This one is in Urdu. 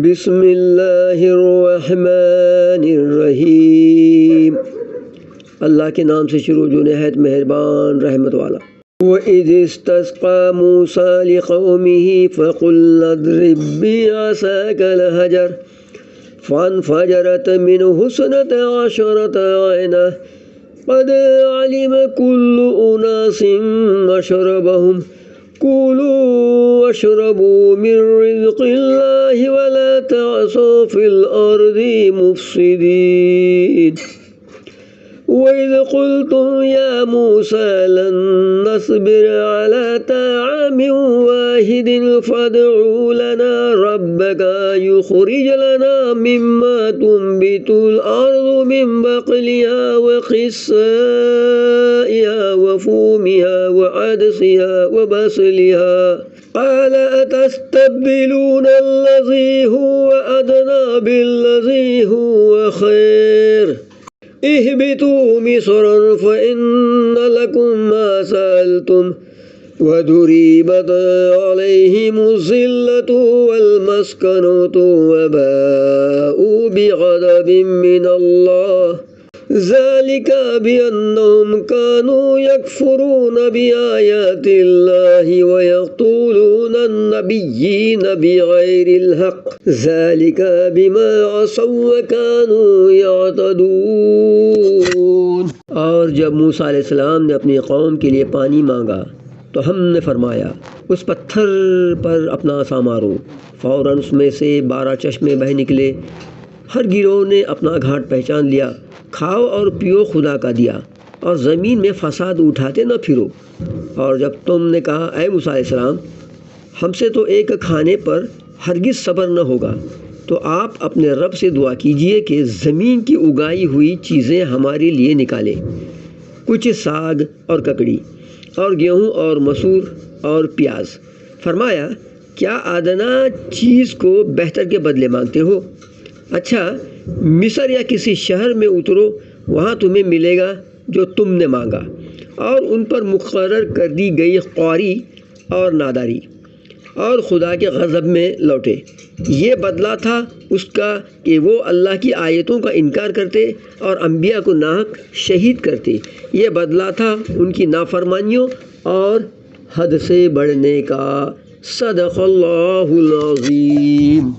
بسم اللہ الرحمن الرحیم، اللہ کے نام سے شروع جو نہایت مہربان رحمت والا۔ وَإِذِ اسْتَسْقَىٰ مُوسَىٰ لِقَوْمِهِ فَقُلْنَا اضْرِب بِّعَصَاكَ الْحَجَرَ فَانْفَجَرَتْ مِنْهُ اثْنَتَا عَشْرَةَ عَيْنًا قَدْ عَلِمَ كُلُّ أُنَاسٍ مَّشْرَبَهُمْ كُلُوا وَاشْرَبُوا مِن رِّزْقِ اللَّهِ وَلَا تَعْثَوْا فِي الْأَرْضِ مُفْسِدِينَ وَإِذْ قُلْتُمْ يَا مُوسَىٰ لَن نَّصْبِرَ عَلَىٰ طَعَامٍ وَاحِدٍ فَادْعُ لَنَا رَبَّكَ يُخْرِجْ لَنَا مِمَّا تُنبِتُ الْأَرْضُ مِن بَقْلِهَا وَقِثَّائِهَا وَفُومِهَا وَعَدَسِهَا وَبَصَلِهَا قَالَ أَتَسْتَبْدِلُونَ الَّذِي هُوَ أَدْنَىٰ بِالَّذِي هُوَ خَيْرٌ اهْبِطُوا مِصْرًا فَإِنَّ لَكُم مَّا سَأَلْتُمْ وَضُرِبَتْ عَلَيْهِمُ الذِّلَّةُ وَالْمَسْكَنَةُ وَبَاءُوا بِغَضَبٍ مِّنَ اللَّهِ ذَلِكَ بِأَنَّهُمْ كَانُوا يَكْفُرُونَ بِآيَاتِ اللَّهِ وَيَقْتُلُونَ النَّبِيِّينَ بِغَيْرِ الْحَقِّ ذَلِكَ بِمَا عَصَوا وَكَانُوا يَعْتَدُونَ۔ اور جب موسیٰ علیہ السلام نے اپنی قوم کے لیے پانی مانگا تو ہم نے فرمایا اس پتھر پر اپنا عصا مارو، فوراً اس میں سے 12 چشمے بہہ نکلے۔ ہر گروہ نے اپنا گھاٹ پہچان لیا۔ کھاؤ اور پیو خدا کا دیا، اور زمین میں فساد اٹھاتے نہ پھرو۔ اور جب تم نے کہا اے موسیٰ علیہ السلام ہم سے تو ایک کھانے پر ہرگز صبر نہ ہوگا، تو آپ اپنے رب سے دعا کیجئے کہ زمین کی اگائی ہوئی چیزیں ہمارے لیے نکالے، کچھ ساگ اور ککڑی اور گیہوں اور مسور اور پیاز۔ فرمایا کیا ادنا چیز کو بہتر کے بدلے مانگتے ہو؟ اچھا مصر یا کسی شہر میں اترو، وہاں تمہیں ملے گا جو تم نے مانگا، اور ان پر مقرر کر دی گئی قواری اور ناداری، اور خدا کے غضب میں لوٹے۔ یہ بدلہ تھا اس کا کہ وہ اللہ کی آیتوں کا انکار کرتے اور انبیاء کو ناحق شہید کرتے۔ یہ بدلہ تھا ان کی نافرمانیوں اور حد سے بڑھنے کا۔ صدق اللہ العظیم۔